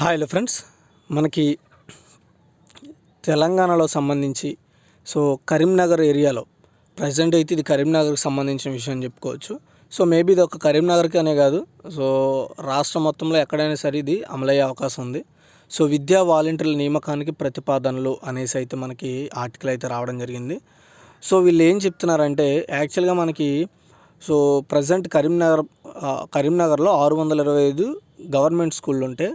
Hi hello friends, మనకి తెలంగాణలో సంబంధించి కరీంనగర్ ఏరియాలో ప్రజెంట్ అయితే ఇది కరీంనగర్కి సంబంధించిన విషయం చెప్పుకోవచ్చు. మేబీ ఇది ఒక కరీంనగర్కి అనే కాదు, రాష్ట్రం మొత్తంలో ఎక్కడైనా సరే ఇది అమలయ్యే అవకాశం ఉంది. విద్యా వాలంటీర్ల నియామకానికి ప్రతిపాదనలు అనేసి అయితే మనకి ఆర్టికల్ అయితే రావడం జరిగింది. వీళ్ళు ఏం చెప్తున్నారంటే యాక్చువల్గా మనకి ప్రజెంట్ కరీంనగర్లో 625 గవర్నమెంట్ స్కూళ్ళు ఉంటే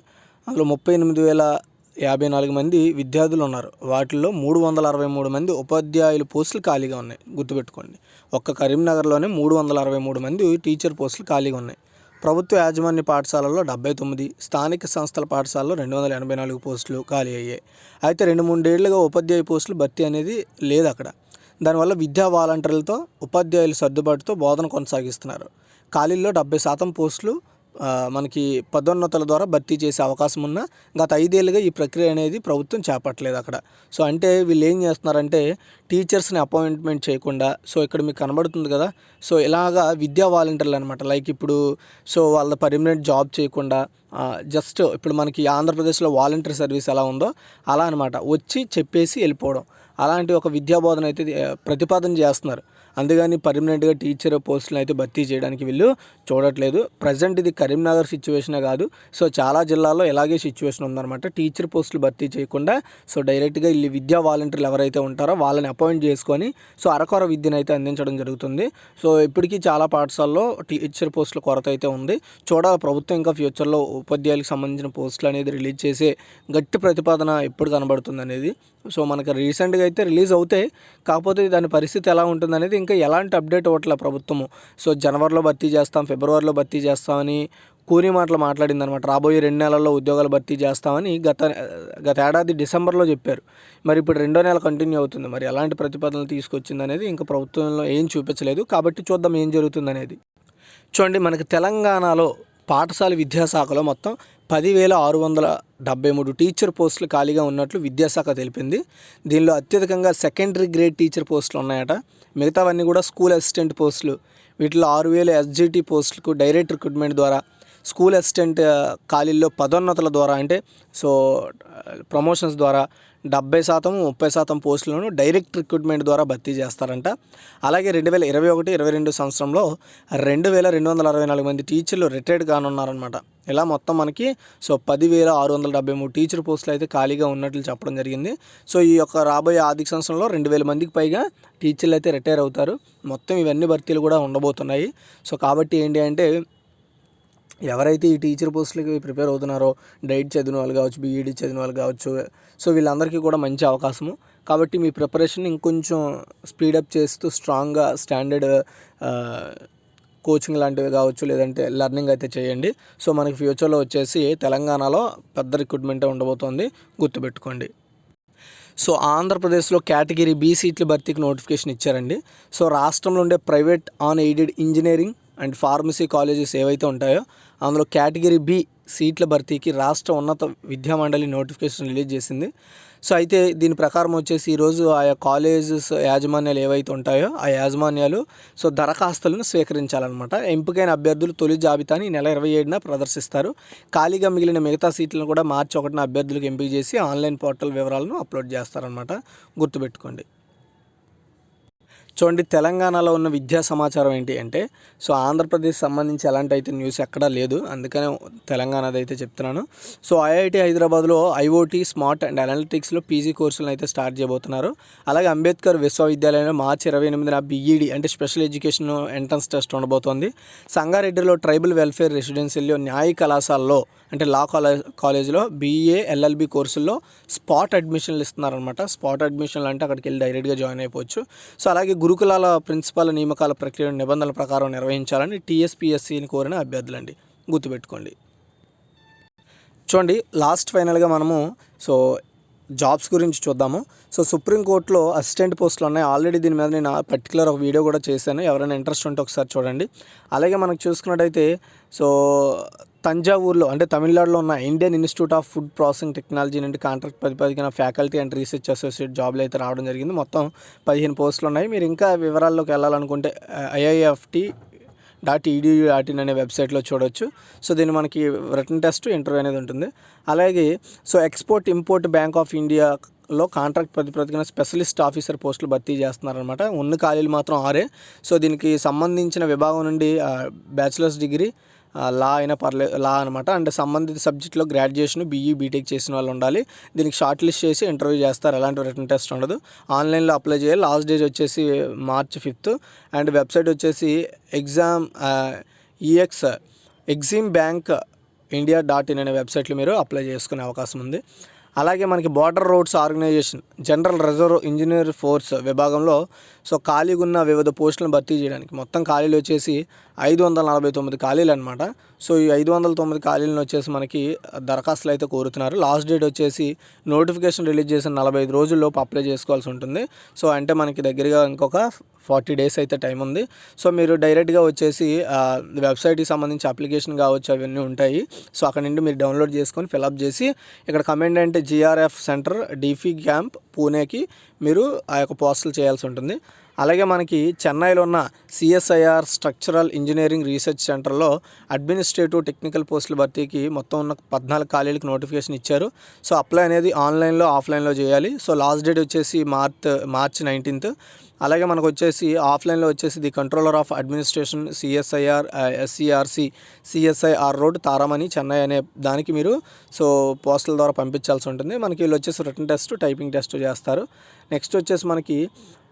అందులో 38,054 మంది విద్యార్థులు ఉన్నారు. వాటిల్లో 363 మంది ఉపాధ్యాయుల పోస్టులు ఖాళీగా ఉన్నాయి. గుర్తుపెట్టుకోండి, ఒక్క కరీంనగర్లోనే 363 మంది టీచర్ పోస్టులు ఖాళీగా ఉన్నాయి. ప్రభుత్వ యాజమాన్య పాఠశాలల్లో 79, స్థానిక సంస్థల పాఠశాలలో 284 పోస్టులు ఖాళీ అయ్యాయి. అయితే 2-3 ఏళ్లుగా ఉపాధ్యాయ పోస్టులు భర్తీ అనేది లేదు అక్కడ. దానివల్ల విద్యా వాలంటీర్లతో ఉపాధ్యాయుల సర్దుబాటుతో బోధన కొనసాగిస్తున్నారు. ఖాళీల్లో 70% పోస్టులు మనకి పదోన్నతుల ద్వారా భర్తీ చేసే అవకాశం ఉన్న గత 5 ఏళ్ళుగా ఈ ప్రక్రియ అనేది ప్రభుత్వం చేపట్టలేదు అక్కడ. అంటే వీళ్ళు ఏం చేస్తున్నారంటే టీచర్స్ని అపాయింట్మెంట్ చేయకుండా ఇక్కడ మీకు కనబడుతుంది కదా, ఇలాగా విద్యా వాలంటీర్లు అనమాట. లైక్ ఇప్పుడు వాళ్ళ పర్మనెంట్ జాబ్ చేయకుండా జస్ట్ ఇప్పుడు మనకి ఆంధ్రప్రదేశ్లో వాలంటీర్ సర్వీస్ ఎలా ఉందో అలా అనమాట, వచ్చి చెప్పేసి వెళ్ళిపోవడం. అలాంటి ఒక విద్యా బోధన అయితే ప్రతిపాదన చేస్తున్నారు. అందుకని పర్మనెంట్గా టీచర్ పోస్టులను అయితే భర్తీ చేయడానికి వీళ్ళు చూడట్లేదు. ప్రజెంట్ ఇది కరీంనగర్ సిచ్యువేషనే కాదు, చాలా జిల్లాల్లో ఇలాగే సిచ్యువేషన్ ఉందన్నమాట. టీచర్ పోస్టులు భర్తీ చేయకుండా డైరెక్ట్గా వీళ్ళు విద్యా వాలంటీర్లు ఎవరైతే ఉంటారో వాళ్ళని అపాయింట్ చేసుకొని అరకొర విద్యను అయితే అందించడం జరుగుతుంది. ఇప్పటికీ చాలా పాఠశాలలో టీచర్ పోస్టుల కొరత అయితే ఉంది. చూడాలి ప్రభుత్వం ఇంకా ఫ్యూచర్లో ఉపాధ్యాయులకు సంబంధించిన పోస్టులు అనేది రిలీజ్ చేసే గట్టి ప్రతిపాదన ఎప్పుడు కనబడుతుంది అనేది. మనకు రీసెంట్గా అయితే రిలీజ్ అవుతాయి, కాకపోతే దాని పరిస్థితి ఎలా ఉంటుంది అనేది ఇంకా ఎలాంటి అప్డేట్ ఇవ్వట్లే ప్రభుత్వము. జనవరిలో భర్తీ చేస్తాం, ఫిబ్రవరిలో భర్తీ చేస్తామని కూని మాటలు మాట్లాడింది అనమాట. రాబోయే 2 నెలల్లో ఉద్యోగాలు భర్తీ చేస్తామని గత ఏడాది డిసెంబర్లో చెప్పారు. మరి ఇప్పుడు 2వ నెల కంటిన్యూ అవుతుంది. మరి ఎలాంటి ప్రతిపాదనలు తీసుకొచ్చింది అనేది ఇంకా ప్రభుత్వంలో ఏం చూపించలేదు. కాబట్టి చూద్దాం ఏం జరుగుతుంది అనేది. చూడండి, మనకి తెలంగాణలో పాఠశాల విద్యాశాఖలో మొత్తం 10,673 టీచర్ పోస్టులు ఖాళీగా ఉన్నట్లు విద్యాశాఖ తెలిపింది. దీనిలో అత్యధికంగా సెకండరీ గ్రేడ్ టీచర్ పోస్టులు ఉన్నాయట. మిగతావన్నీ కూడా స్కూల్ అసిస్టెంట్ పోస్టులు. వీటిలో 6,000 ఎస్జిటి పోస్టులకు డైరెక్ట్ రిక్రూట్మెంట్ ద్వారా, స్కూల్ అసిస్టెంట్ ఖాళీల్లో పదోన్నతుల ద్వారా అంటే ప్రమోషన్స్ ద్వారా 70%, 30% పోస్టులను డైరెక్ట్ రిక్రూట్మెంట్ ద్వారా భర్తీ చేస్తారంట. అలాగే 2021-22 సంవత్సరంలో 2,264 మంది టీచర్లు రిటైర్డ్ కానున్నారనమాట. ఇలా మొత్తం మనకి 10,673 టీచర్ పోస్టులు అయితే ఖాళీగా ఉన్నట్లు చెప్పడం జరిగింది. ఈ యొక్క రాబోయే ఆర్థిక సంవత్సరంలో 2,000 మందికి పైగా టీచర్లు అయితే రిటైర్ అవుతారు. మొత్తం ఇవన్నీ భర్తీలు కూడా ఉండబోతున్నాయి. కాబట్టి ఏంటి అంటే ఎవరైతే ఈ టీచర్ పోస్టులకి ప్రిపేర్ అవుతున్నారో డైట్ చదివిన వాళ్ళు కావచ్చు, బీఈడీ చదివిన వాళ్ళు కావచ్చు, వీళ్ళందరికీ కూడా మంచి అవకాశము. కాబట్టి మీ ప్రిపరేషన్ ఇంకొంచెం స్పీడప్ చేస్తూ స్ట్రాంగ్గా స్టాండర్డ్ కోచింగ్ లాంటివి కావచ్చు, లేదంటే లెర్నింగ్ అయితే చేయండి. మనకి ఫ్యూచర్లో వచ్చేసి తెలంగాణలో పెద్ద రిక్రూట్మెంటే ఉండబోతోంది, గుర్తుపెట్టుకోండి. ఆంధ్రప్రదేశ్లో కేటగిరీ బి సీట్ల భర్తీకి నోటిఫికేషన్ ఇచ్చారండి. రాష్ట్రంలో ఉండే private on aided engineering and pharmacy colleges ఏవైతే ఉంటాయో అందులో కేటగిరీ బి సీట్ల భర్తీకి రాష్ట్ర ఉన్నత విద్యామండలి నోటిఫికేషన్ రిలీజ్ చేసింది. అయితే దీని ప్రకారం వచ్చేసి ఈరోజు ఆయా కాలేజెస్ యాజమాన్యాలు ఏవైతే ఉంటాయో ఆ యాజమాన్యాలు దరఖాస్తులను స్వీకరించాలన్నమాట. ఎంపికైన అభ్యర్థులు తొలి జాబితాని ఈ నెల 27న ప్రదర్శిస్తారు. ఖాళీగా మిగిలిన మిగతా సీట్లను కూడా మార్చి 1న అభ్యర్థులకు ఎంపిక చేసి ఆన్లైన్ పోర్టల్ వివరాలను అప్లోడ్ చేస్తారనమాట, గుర్తుపెట్టుకోండి. చూడండి, తెలంగాణలో ఉన్న విద్యా సమాచారం ఏంటి అంటే ఆంధ్రప్రదేశ్ సంబంధించి ఎలాంటి అయితే న్యూస్ ఎక్కడా లేదు, అందుకనే తెలంగాణది అయితే చెప్తున్నాను. ఐఐటి హైదరాబాద్లో ఐఓటీ స్మార్ట్ అండ్ అనలిటిక్స్లో పీజీ కోర్సులను అయితే స్టార్ట్ చేయబోతున్నారు. అలాగే అంబేద్కర్ విశ్వవిద్యాలయంలో మార్చి 28న బీఈడీ అంటే స్పెషల్ ఎడ్యుకేషన్ ఎంట్రన్స్ టెస్ట్ ఉండబోతోంది. సంగారెడ్డిలో ట్రైబల్ వెల్ఫేర్ రెసిడెన్షియల్లో న్యాయ కళాశాలలో అంటే లా కాలేజ్లో బీఏ ఎల్ఎల్బి కోర్సుల్లో స్పాట్ అడ్మిషన్లు ఇస్తున్నారనమాట. స్పాట్ అడ్మిషన్లు అంటే అక్కడికి వెళ్ళి డైరెక్ట్గా జాయిన్ అయిపోవచ్చు. అలాగే గురుకులాల ప్రిన్సిపాల్ నియామకాల ప్రక్రియ నిబంధనల ప్రకారం నిర్వహించాలని టీఎస్పీఎస్సీని కోరిన అభ్యర్థులండి, గుర్తుపెట్టుకోండి. చూడండి, లాస్ట్ ఫైనల్గా మనము జాబ్స్ గురించి చూద్దాము. సుప్రీంకోర్టులో అసిస్టెంట్ పోస్టులు ఉన్నాయి. ఆల్రెడీ దీని మీద నేను పర్టికులర్ ఒక వీడియో కూడా చేశాను, ఎవరైనా ఇంట్రెస్ట్ ఉంటే ఒకసారి చూడండి. అలాగే మనకు చూసుకున్నట్టయితే తంజావూరులో అంటే తమిళనాడులో ఉన్న Indian institute of food processing technology నుండి కాంట్రాక్ట్ ప్రాతిపదికన ఫ్యాకల్టీ అండ్ రీసెర్చ్ అసోసియేట్ జాబ్లు అయితే రావడం జరిగింది. మొత్తం 15 పోస్టులు ఉన్నాయి. మీరు ఇంకా వివరాల్లోకి వెళ్ళాలనుకుంటే IIFT www.edu.in అనే వెబ్సైట్లో చూడొచ్చు. సో దీన్ని మనకి రిటన్ టెస్ట్ ఇంటర్వ్యూ అనేది ఉంటుంది. అలాగే so export import bank of ఇండియాలో కాంట్రాక్ట్ ప్రాతిపదికన స్పెషలిస్ట్ ఆఫీసర్ పోస్టులు భర్తీ చేస్తున్నారనమాట. ఉన్న ఖాళీలు మాత్రం 6. సో దీనికి సంబంధించిన విభాగం నుండి బ్యాచిలర్స్ డిగ్రీ లా అయినా పర్లేదు, లా అనమాట. అండ్ సంబంధిత సబ్జెక్ట్లో గ్రాడ్యుయేషన్ బీఈ బీటెక్ చేసిన వాళ్ళు ఉండాలి. దీనికి షార్ట్ లిస్ట్ చేసి ఇంటర్వ్యూ చేస్తారు. ఎలాంటి రిటన్ టెస్ట్ ఉండదు. ఆన్లైన్లో అప్లై చేయాలి. లాస్ట్ డేట్ వచ్చేసి March 5th. అండ్ వెబ్సైట్ వచ్చేసి ఎగ్జిమ్ బ్యాంక్ india.in అనే వెబ్సైట్లో మీరు అప్లై చేసుకునే అవకాశం ఉంది. అలాగే మనకి border roads organisation general reserve engineer force విభాగంలో సో ఖాళీగా ఉన్న వివిధ పోస్టులను భర్తీ చేయడానికి మొత్తం ఖాళీలు వచ్చేసి 549 ఖాళీలు అనమాట. సో ఈ 509 ఖాళీలను వచ్చేసి మనకి దరఖాస్తులు అయితే కోరుతున్నారు. లాస్ట్ డేట్ వచ్చేసి నోటిఫికేషన్ రిలీజ్ చేసిన 45 రోజుల్లోపు అప్లై చేసుకోవాల్సి ఉంటుంది. సో అంటే మనకి దగ్గరగా ఇంకొక 40 days అయితే టైం ఉంది. సో మీరు డైరెక్ట్గా వచ్చేసి వెబ్సైట్కి సంబంధించి అప్లికేషన్ కావచ్చు, అవన్నీ ఉంటాయి. సో అక్కడ నుండి మీరు డౌన్లోడ్ చేసుకొని ఫిలప్ చేసి ఇక్కడ కమాండెంట్ జిఆర్ఎఫ్ సెంటర్ డీఫీ క్యాంప్ పూణేకి మీరు ఆ యొక్క పోస్టులు చేయాల్సి ఉంటుంది. అలాగే మనకి చెన్నైలో ఉన్న సిఎస్ఐఆర్ స్ట్రక్చరల్ ఇంజనీరింగ్ రీసెర్చ్ సెంటర్లో అడ్మినిస్ట్రేటివ్ టెక్నికల్ పోస్టుల భర్తీకి మొత్తం ఉన్న 14 ఖాళీలకు నోటిఫికేషన్ ఇచ్చారు. సో అప్లై అనేది ఆన్లైన్లో ఆఫ్లైన్లో చేయాలి. సో లాస్ట్ డేట్ వచ్చేసి మార్చ్ 19th. అలాగే మనకు వచ్చేసి ఆఫ్లైన్లో వచ్చేసి the controller of administration CSIR SERC CSIR road Taramani Chennai అనే దానికి మీరు సో పోస్టుల ద్వారా పంపించాల్సి ఉంటుంది. మనకి వీళ్ళు వచ్చేసి రిటన్ టెస్ట్ టైపింగ్ టెస్ట్ చేస్తారు. నెక్స్ట్ వచ్చేసి మనకి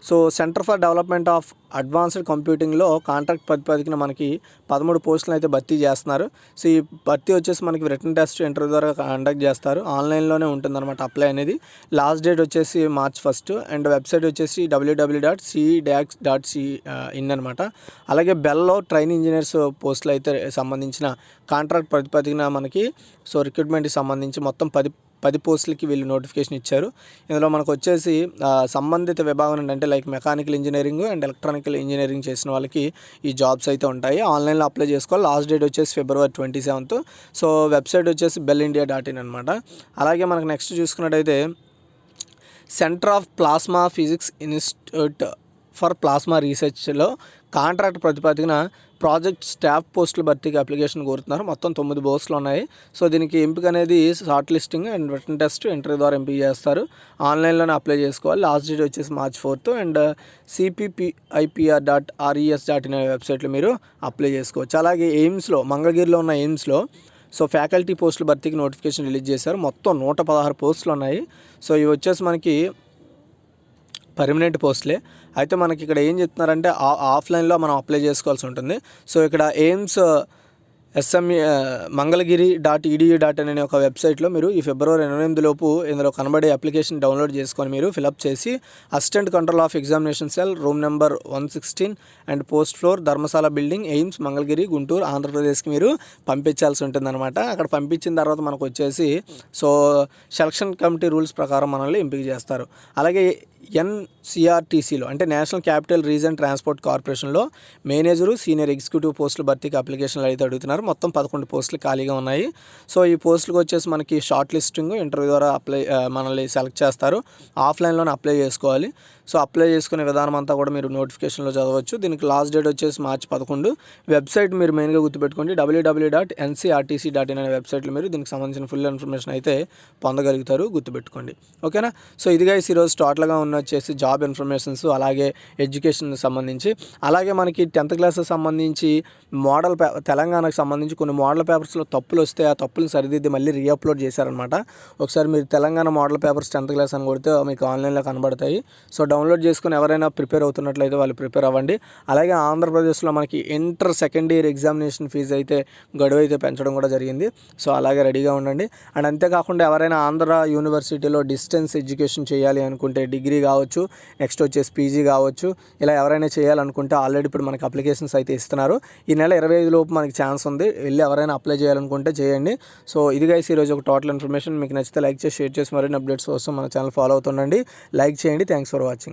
so centre for development of advanced కంప్యూటింగ్లో కాంట్రాక్ట్ ప్రాతిపదికన మనకి 13 పోస్టులను అయితే భర్తీ చేస్తున్నారు. సో ఈ భర్తీ వచ్చేసి మనకి రిటన్ టెస్ట్ ఇంటర్వ్యూ ద్వారా కండక్ట్ చేస్తారు. ఆన్లైన్లోనే ఉంటుందన్నమాట అప్లై అనేది. లాస్ట్ డేట్ వచ్చేసి March 1st. అండ్ వెబ్సైట్ వచ్చేసి www.cdax.in అనమాట. అలాగే బెల్లో ట్రైన్ ఇంజనీర్స్ పోస్టులు అయితే సంబంధించిన కాంట్రాక్ట్ ప్రాతిపదికన మనకి సో రిక్రూట్మెంట్కి సంబంధించి మొత్తం 10 పోస్టులకి వీళ్ళు నోటిఫికేషన్ ఇచ్చారు. ఇందులో మనకు వచ్చేసి సంబంధిత విభాగం అంటే like mechanical engineering and electronical engineering చేసిన వాళ్ళకి ఈ జాబ్స్ అయితే ఉంటాయి. ఆన్లైన్లో అప్లై చేసుకోవాలి. లాస్ట్ డేట్ వచ్చేసి February 27th. సో వెబ్సైట్ వచ్చేసి bellindia.in అనమాట. అలాగే మనకు నెక్స్ట్ చూసుకున్నట్టయితే centre of plasma physics institute for plasma రీసెర్చ్లో కాంట్రాక్ట్ ప్రాతిపదికన ప్రాజెక్ట్ స్టాఫ్ పోస్టుల భర్తీకి అప్లికేషన్ కోరుతున్నారు. మొత్తం 9 పోస్టులు ఉన్నాయి. సో దీనికి ఎంపిక అనేది short listing and written test interview ద్వారా ఎంపిక చేస్తారు. ఆన్లైన్లోనే అప్లై చేసుకోవాలి. లాస్ట్ డేట్ వచ్చేసి March 4th. అండ్ cppipr.res.in అనే వెబ్సైట్లో మీరు అప్లై చేసుకోవచ్చు. అలాగే ఎయిమ్స్లో మంగళగిరిలో ఉన్న ఎయిమ్స్లో సో ఫ్యాకల్టీ పోస్టుల భర్తీకి నోటిఫికేషన్ రిలీజ్ చేశారు. మొత్తం 116 పోస్టులు ఉన్నాయి. సో ఇవి వచ్చేసి మనకి పర్మనెంట్ పోస్టులే. అయితే మనకి ఇక్కడ ఏం చెప్తున్నారంటే ఆఫ్లైన్లో మనం అప్లై చేసుకోవాల్సి ఉంటుంది. సో ఇక్కడ ఎయిమ్స్ మంగళగిరి.edu.in అనే ఒక వెబ్సైట్లో మీరు ఈ February 28 లోపు ఇందులో కనబడే అప్లికేషన్ డౌన్లోడ్ చేసుకొని మీరు ఫిలప్ చేసి assistant control of examination cell room number 116 and post floor Dharamshala building AIIMS Mangalagiri Guntur ఆంధ్రప్రదేశ్కి మీరు పంపించాల్సి ఉంటుందన్నమాట. అక్కడ పంపించిన తర్వాత మనకు వచ్చేసి సో సెలక్షన్ కమిటీ రూల్స్ ప్రకారం మనల్ని ఎంపిక చేస్తారు. అలాగే NCRTCలో అంటే నేషనల్ క్యాపిటల్ రీజన్ ట్రాన్స్పోర్ట్ కార్పొరేషన్లో మేనేజరు సీనియర్ ఎగ్జిక్యూటివ్ పోస్టుల భర్తీకి అప్లికేషన్లు అయితే అడుగుతున్నారు. మొత్తం 11 పోస్టులు ఖాళీగా ఉన్నాయి. సో ఈ పోస్టులకు వచ్చేసి మనకి షార్ట్ లిస్టింగ్ ఇంటర్వ్యూ ద్వారా మనల్ని సెలెక్ట్ చేస్తారు. ఆఫ్లైన్లోనే అప్లై చేసుకోవాలి. సో అప్లై చేసుకునే విధానం అంతా కూడా మీరు నోటిఫికేషన్లో చదవచ్చు. దీనికి లాస్ట్ డేట్ వచ్చేసి March 11. వెబ్సైట్ మీరు మెయిన్గా గుర్తుపెట్టుకోండి www.ncrtc.in అనే వెబ్సైట్లో మీరు దీనికి సంబంధించిన ఫుల్ ఇన్ఫర్మేషన్ అయితే పొందగలుగుతారు. గుర్తుపెట్టుకోండి. ఓకేనా. సో ఇదిగా ఈరోజు టోటల్గా ఉన్న వచ్చేసి జాబ్ ఇన్ఫర్మేషన్స్ అలాగే ఎడ్యుకేషన్ సంబంధించి అలాగే మనకి 10th క్లాస్ సంబంధించి తెలంగాణకు సంబంధించి కొన్ని మోడల్ పేపర్స్లో తప్పులు వస్తే ఆ తప్పులను సరిదిద్ది మళ్ళీ రీఅప్లోడ్ చేశారనమాట. ఒకసారి మీరు Telangana model papers 10th class అని కొడితే మీకు ఆన్లైన్లో కనబడతాయి. సో డౌన్లోడ్ చేసుకుని ఎవరైనా ప్రిపేర్ అవుతున్నట్లయితే వాళ్ళు ప్రిపేర్ అవ్వండి. అలాగే ఆంధ్రప్రదేశ్లో మనకి inter second year examination fee అయితే గడువు అయితే పెంచడం కూడా జరిగింది. సో అలాగే రెడీగా ఉండండి. అండ్ అంతేకాకుండా ఎవరైనా ఆంధ్ర యూనివర్సిటీలో డిస్టెన్స్ ఎడ్యుకేషన్ చేయాలి అనుకుంటే డిగ్రీ కావచ్చు, నెక్స్ట్ వచ్చేసి పీజీ కావచ్చు, ఇలా ఎవరైనా చేయాలనుకుంటే ఆల్రెడీ ఇప్పుడు మనకి అప్లికేషన్స్ అయితే ఇస్తున్నారు. ఈ నెల 25 లోపు మనకి ఛాన్స్ ఉంది. వెళ్ళి ఎవరైనా అప్లై చేయాలనుకుంటే చేయండి. సో ఇది గైస్ ఈరోజు ఒక టోటల్ ఇన్ఫర్మేషన్. మీకు నచ్చితే లైక్ చేసి షేర్ చేసి మరిన్ని అప్డేట్స్ కోసం మన ఛానల్ ఫాలో అవుతుండండి. లైక్ చేయండి. Thanks for watching.